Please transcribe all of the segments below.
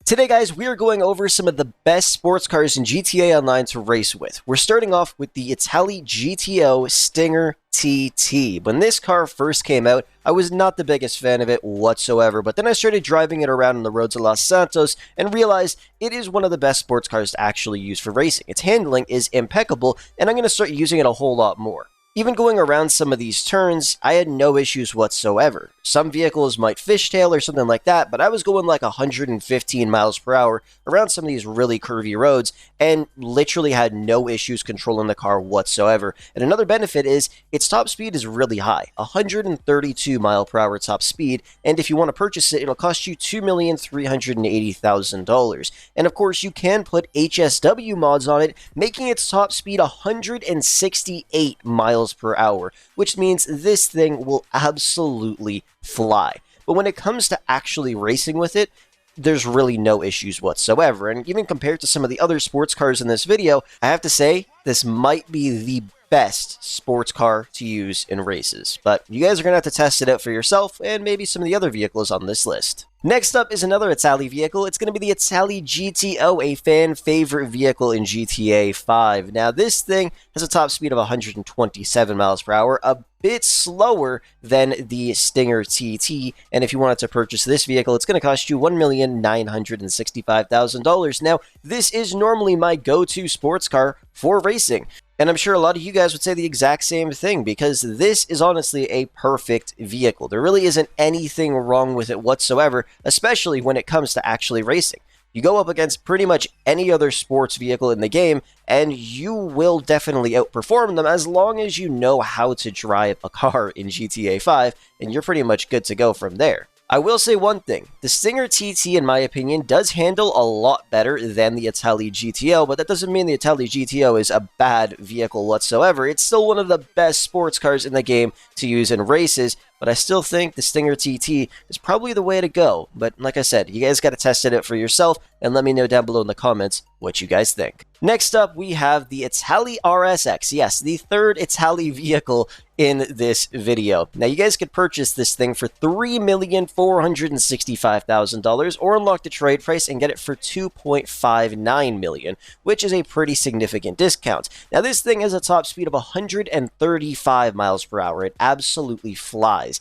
Today, guys, we are going over some of the best sports cars in GTA Online to race with. We're starting off with the Itali GTO Stinger TT. When this car first came out, I was not the biggest fan of it whatsoever, but then I started driving it around on the roads of Los Santos and realized it is one of the best sports cars to actually use for racing. Its handling is impeccable, and I'm going to start using it a whole lot more. Even going around some of these turns, I had no issues whatsoever. Some vehicles might fishtail or something like that, but I was going like 115 miles per hour around some of these really curvy roads and literally had no issues controlling the car whatsoever. And another benefit is its top speed is really high, 132 mile per hour top speed, and if you want to purchase it, it'll cost you $2,380,000. And of course, you can put HSW mods on it, making its top speed 168 miles per hour, which means this thing will absolutely fly. But when it comes to actually racing with it, there's really no issues whatsoever. And even compared to some of the other sports cars in this video, I have to say this might be the best sports car to use in races. But you guys are going to have to test it out for yourself and maybe some of the other vehicles on this list. Next up is another Itali vehicle. It's going to be the Itali GTO, a fan favorite vehicle in GTA 5. Now this thing has a top speed of 127 miles per hour, a bit slower than the Stinger TT, and if you wanted to purchase this vehicle, it's going to cost you $1,965,000. Now, this is normally my go-to sports car for racing, and I'm sure a lot of you guys would say the exact same thing, because this is honestly a perfect vehicle. There really isn't anything wrong with it whatsoever, especially when it comes to actually racing. You go up against pretty much any other sports vehicle in the game, and you will definitely outperform them as long as you know how to drive a car in GTA 5, and you're pretty much good to go from there. I will say one thing, the Stinger TT, in my opinion, does handle a lot better than the Itali GTO, but that doesn't mean the Itali GTO is a bad vehicle whatsoever. It's still one of the best sports cars in the game to use in races, but I still think the Stinger TT is probably the way to go. But like I said, you guys got to test it out for yourself, and let me know down below in the comments what you guys think. Next up, we have the Itali RSX. Yes, the third Itali vehicle in this video. Now, you guys could purchase this thing for $3,465,000 or unlock the trade price and get it for $2.59 million, which is a pretty significant discount. Now, this thing has a top speed of 135 miles per hour. It absolutely flies.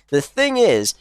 The thing is,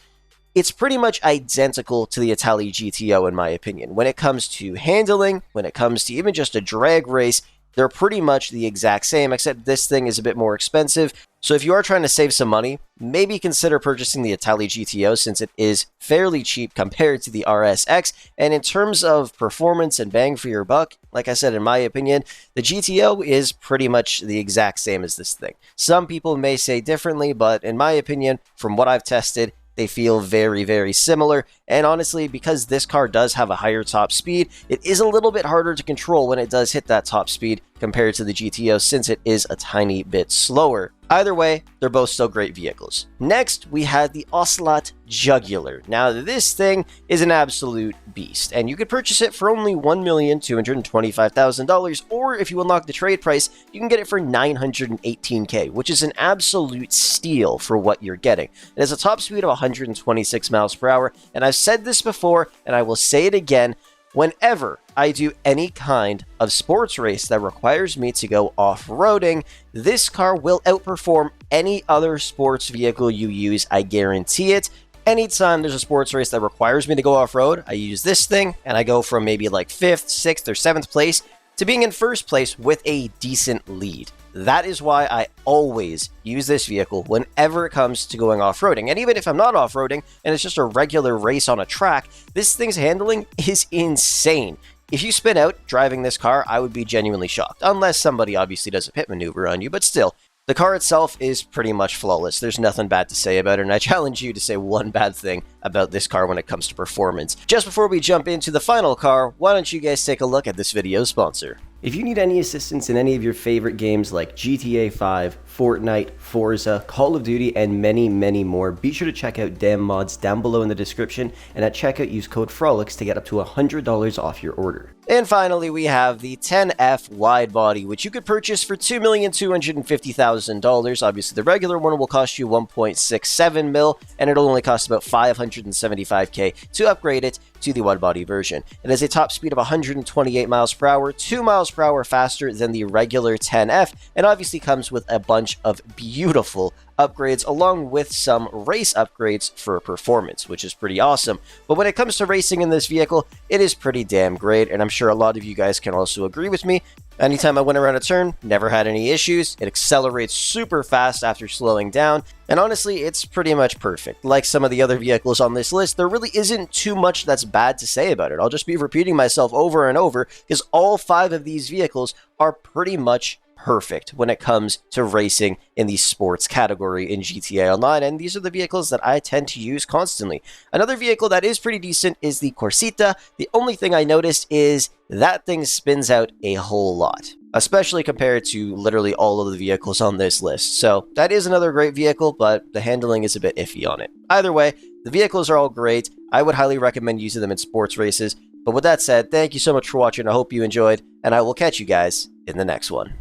it's pretty much identical to the Itali GTO in my opinion. When it comes to handling, when it comes to even just a drag race, they're pretty much the exact same, except this thing is a bit more expensive. So if you are trying to save some money, maybe consider purchasing the Itali GTO since it is fairly cheap compared to the RSX. And in terms of performance and bang for your buck, like I said, in my opinion, the GTO is pretty much the exact same as this thing. Some people may say differently, but in my opinion, from what I've tested, they feel very, very similar. And honestly, because this car does have a higher top speed, it is a little bit harder to control when it does hit that top speed compared to the GTO since it is a tiny bit slower. Either way, they're both still great vehicles. Next, we had the Ocelot Jugular. Now, this thing is an absolute beast, and you could purchase it for only $1,225,000, or if you unlock the trade price, you can get it for $918K, which is an absolute steal for what you're getting. It has a top speed of 126 miles per hour, and I've said this before, and I will say it again, whenever I do any kind of sports race that requires me to go off-roading, this car will outperform any other sports vehicle you use, I guarantee it. Anytime there's a sports race that requires me to go off-road, I use this thing, and I go from maybe like 5th, 6th, or 7th place to being in 1st place with a decent lead. That is why I always use this vehicle whenever it comes to going off-roading. And even if I'm not off-roading and it's just a regular race on a track, this thing's handling is insane. If you spin out driving this car, I would be genuinely shocked. Unless somebody obviously does a pit maneuver on you, but still. The car itself is pretty much flawless. There's nothing bad to say about it, and I challenge you to say one bad thing about this car when it comes to performance. Just before we jump into the final car, why don't you guys take a look at this video's sponsor. If you need any assistance in any of your favorite games like GTA 5, Fortnite, Forza, Call of Duty, and many, many more. Be sure to check out Damnmodz down below in the description, and at checkout use code Frolickz to get up to $100 off your order. And finally, we have the 10F wide body, which you could purchase for $2,250,000. Obviously, the regular one will cost you 1.67 mil, and it'll only cost about 575k to upgrade it to the wide body version. It has a top speed of 128 miles per hour, 2 miles per hour faster than the regular 10F, and obviously comes with a bunch of beautiful upgrades along with some race upgrades for performance, which is pretty awesome. But when it comes to racing in this vehicle, it is pretty damn great, and I'm sure a lot of you guys can also agree with me. Anytime I went around a turn, never had any issues. It accelerates super fast after slowing down, and honestly, it's pretty much perfect. Like some of the other vehicles on this list, there really isn't too much that's bad to say about it. I'll just be repeating myself over and over because all 5 of these vehicles are pretty much perfect when it comes to racing in the sports category in GTA Online, and these are the vehicles that I tend to use constantly. Another vehicle that is pretty decent is the Corsita. The only thing I noticed is that thing spins out a whole lot, especially compared to literally all of the vehicles on this list. So that is another great vehicle, but the handling is a bit iffy on it. Either way, the vehicles are all great. I would highly recommend using them in sports races. But with that said, thank you so much for watching. I hope you enjoyed, and I will catch you guys in the next one.